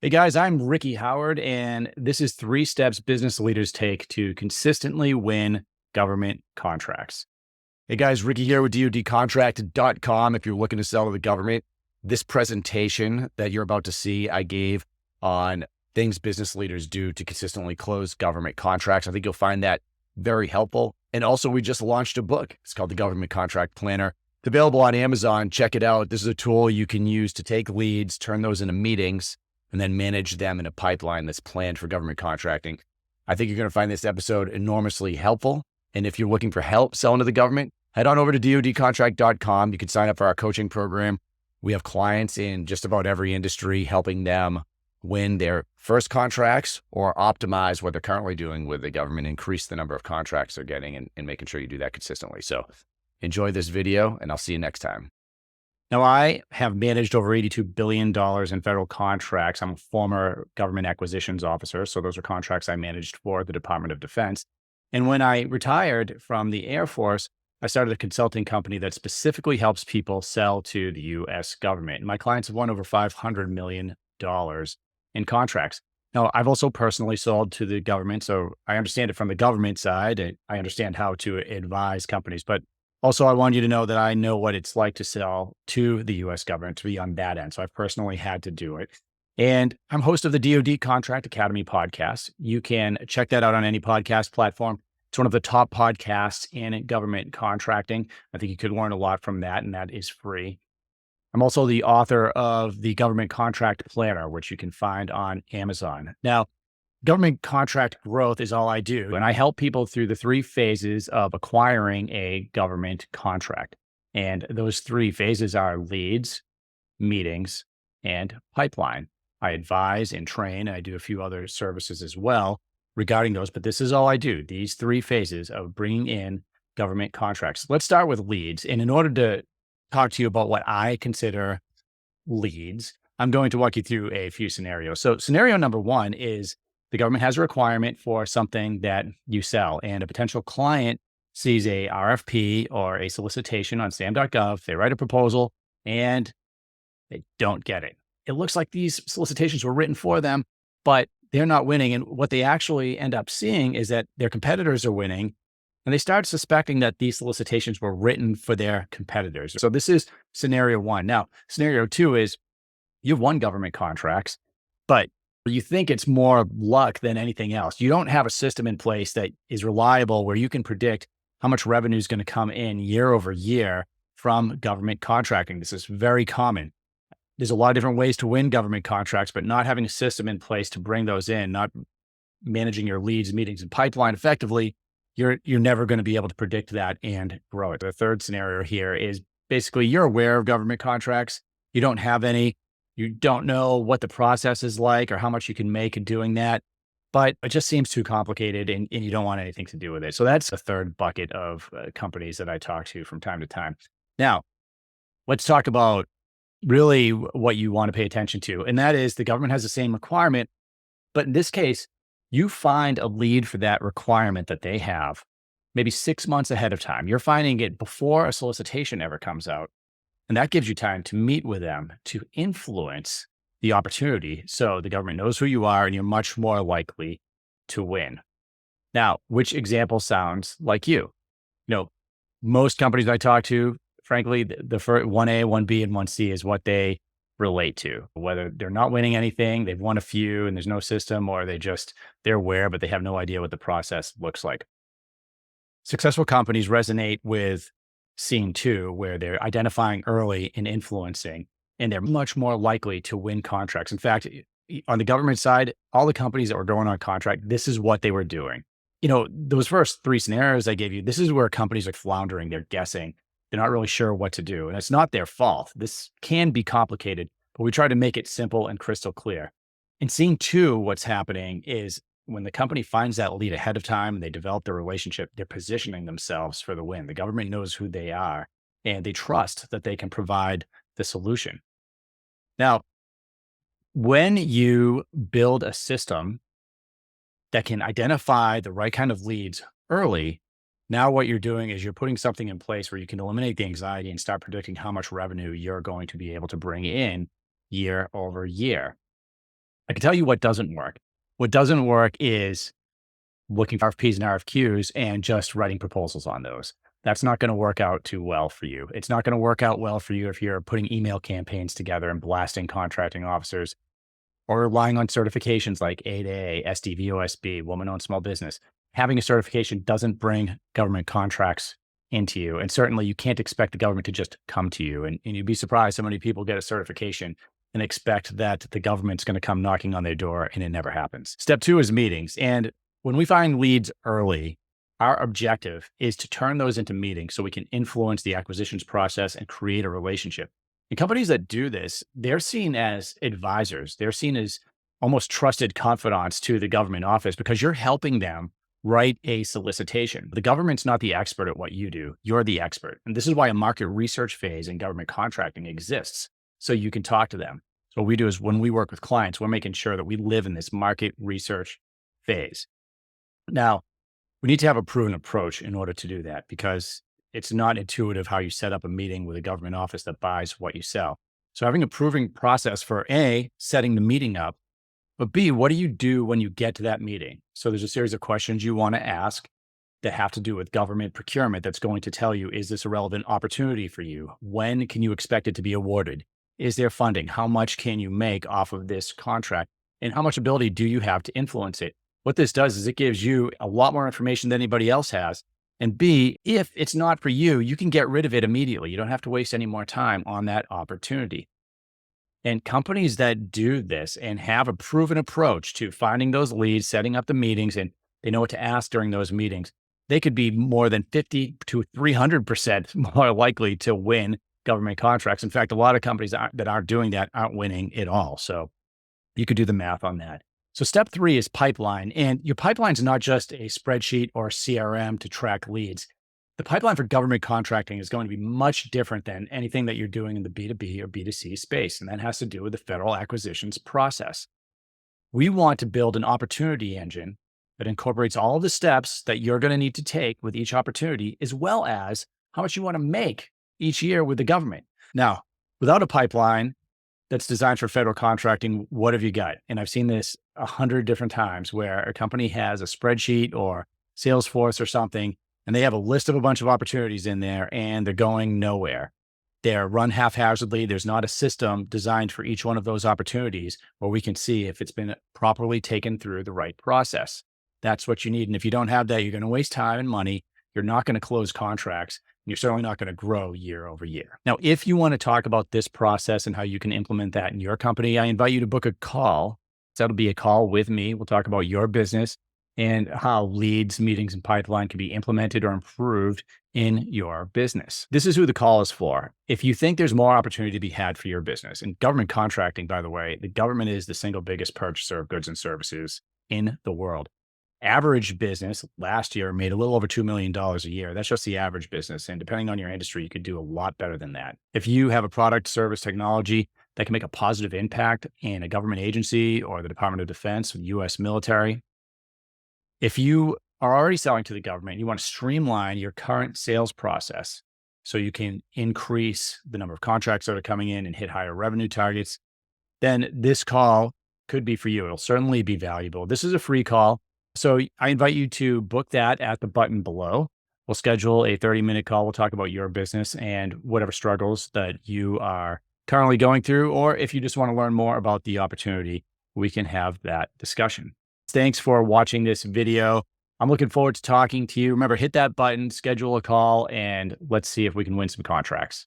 Hey guys, I'm Ricky Howard, and this is 3 steps business leaders take to consistently win government contracts. Hey guys, Ricky here with DoDContract.com. If you're looking to sell to the government, this presentation that you're about to see, I gave on things business leaders do to consistently close government contracts. I think you'll find that very helpful. And also, we just launched a book. It's called The Government Contract Planner. It's available on Amazon. Check it out. This is a tool you can use to take leads, turn those into meetings, and then manage them in a pipeline that's planned for government contracting. I think you're going to find this episode enormously helpful. And if you're looking for help selling to the government, head on over to DoDContract.com. You can sign up for our coaching program. We have clients in just about every industry, helping them win their first contracts or optimize what they're currently doing with the government, increase the number of contracts they're getting, and making sure you do that consistently. So enjoy this video, and I'll see you next time. Now, I have managed over $82 billion in federal contracts. I'm a former government acquisitions officer, so those are contracts I managed for the Department of Defense. And when I retired from the Air Force, I started a consulting company that specifically helps people sell to the U.S. government. And my clients have won over $500 million in contracts. Now, I've also personally sold to the government, so I understand it from the government side. And I understand how to advise companies, but also, I want you to know that I know what it's like to sell to the U.S. government, to be on that end. So I've personally had to do it. And I'm host of the DoD Contract Academy podcast. You can check that out on any podcast platform. It's one of the top podcasts in government contracting. I think you could learn a lot from that, and that is free. I'm also the author of the Government Contract Planner, which you can find on Amazon. Now, government contract growth is all I do, and I help people through the 3 phases of acquiring a government contract. And those 3 phases are leads, meetings, and pipeline. I advise and train. I do a few other services as well regarding those, but this is all I do, these 3 phases of bringing in government contracts. Let's start with leads. And in order to talk to you about what I consider leads, I'm going to walk you through a few scenarios. So scenario number 1 is the government has a requirement for something that you sell, and a potential client sees a RFP or a solicitation on sam.gov. They write a proposal and they don't get it. It looks like these solicitations were written for them, but they're not winning. And what they actually end up seeing is that their competitors are winning, and they start suspecting that these solicitations were written for their competitors. So this is scenario 1. Now, scenario 2 is you've won government contracts, but you think it's more luck than anything else. You don't have a system in place that is reliable where you can predict how much revenue is going to come in year over year from government contracting. This is very common. There's a lot of different ways to win government contracts, but not having a system in place to bring those in, not managing your leads, meetings, and pipeline effectively, you're never going to be able to predict that and grow it. The third scenario here is basically you're aware of government contracts. You don't have any. You don't know what the process is like or how much you can make in doing that, but it just seems too complicated and you don't want anything to do with it. So that's the third bucket of companies that I talk to from time to time. Now, let's talk about really what you want to pay attention to. And that is the government has the same requirement, but in this case, you find a lead for that requirement that they have maybe 6 months ahead of time. You're finding it before a solicitation ever comes out. And that gives you time to meet with them to influence the opportunity. So the government knows who you are and you're much more likely to win. Now, which example sounds like you? Most companies I talk to, frankly, the first 1A, 1B, and 1C is what they relate to. Whether they're not winning anything, they've won a few and there's no system, or they're aware, but they have no idea what the process looks like. Successful companies resonate with scene 2, where they're identifying early and influencing, and they're much more likely to win contracts. In fact, on the government side, all the companies that were going on contract, this is what they were doing. Those first 3 scenarios I gave you, this is where companies are floundering. They're guessing. They're not really sure what to do. And it's not their fault. This can be complicated, but we try to make it simple and crystal clear. In scene 2, what's happening is when the company finds that lead ahead of time and they develop the relationship, they're positioning themselves for the win. The government knows who they are and they trust that they can provide the solution. Now, when you build a system that can identify the right kind of leads early, now what you're doing is you're putting something in place where you can eliminate the anxiety and start predicting how much revenue you're going to be able to bring in year over year. I can tell you what doesn't work. What doesn't work is looking for RFPs and RFQs and just writing proposals on those. That's not going to work out too well for you. It's not going to work out well for you if you're putting email campaigns together and blasting contracting officers or relying on certifications like A2A, SDVOSB, woman-owned small business. Having a certification doesn't bring government contracts into you. And certainly you can't expect the government to just come to you. And you'd be surprised how many people get a certification and expect that the government's going to come knocking on their door, and it never happens. Step 2 is meetings. And when we find leads early, our objective is to turn those into meetings so we can influence the acquisitions process and create a relationship. And companies that do this, they're seen as advisors. They're seen as almost trusted confidants to the government office because you're helping them write a solicitation. The government's not the expert at what you do. You're the expert. And this is why a market research phase in government contracting exists, so you can talk to them. So what we do is when we work with clients, we're making sure that we live in this market research phase. Now, we need to have a proven approach in order to do that because it's not intuitive how you set up a meeting with a government office that buys what you sell. So having a proven process for A, setting the meeting up, but B, what do you do when you get to that meeting? So there's a series of questions you want to ask that have to do with government procurement that's going to tell you, is this a relevant opportunity for you? When can you expect it to be awarded? Is there funding? How much can you make off of this contract? And how much ability do you have to influence it? What this does is it gives you a lot more information than anybody else has. And B, if it's not for you, you can get rid of it immediately. You don't have to waste any more time on that opportunity. And companies that do this and have a proven approach to finding those leads, setting up the meetings, and they know what to ask during those meetings, they could be more than 50 to 300% more likely to win government contracts. In fact, a lot of companies that aren't doing that aren't winning at all. So you could do the math on that. So step 3 is pipeline. And your pipeline is not just a spreadsheet or CRM to track leads. The pipeline for government contracting is going to be much different than anything that you're doing in the B2B or B2C space. And that has to do with the federal acquisitions process. We want to build an opportunity engine that incorporates all of the steps that you're going to need to take with each opportunity, as well as how much you want to make each year with the government. Now, without a pipeline that's designed for federal contracting, what have you got? And I've seen this 100 different times where a company has a spreadsheet or Salesforce or something, and they have a list of a bunch of opportunities in there and they're going nowhere. They're run haphazardly. There's not a system designed for each one of those opportunities where we can see if it's been properly taken through the right process. That's what you need. And if you don't have that, you're going to waste time and money. You're not going to close contracts. And you're certainly not going to grow year over year. Now, if you want to talk about this process and how you can implement that in your company, I invite you to book a call. So that'll be a call with me. We'll talk about your business and how leads, meetings, and pipeline can be implemented or improved in your business. This is who the call is for. If you think there's more opportunity to be had for your business, and government contracting, by the way, the government is the single biggest purchaser of goods and services in the world. Average business last year made a little over $2 million a year. That's just the average business. And depending on your industry, you could do a lot better than that. If you have a product, service, technology that can make a positive impact in a government agency or the Department of Defense, or the US military, if you are already selling to the government, you want to streamline your current sales process so you can increase the number of contracts that are coming in and hit higher revenue targets, then this call could be for you. It'll certainly be valuable. This is a free call. So I invite you to book that at the button below. We'll schedule a 30-minute call. We'll talk about your business and whatever struggles that you are currently going through, or if you just want to learn more about the opportunity, we can have that discussion. Thanks for watching this video. I'm looking forward to talking to you. Remember, hit that button, schedule a call, and let's see if we can win some contracts.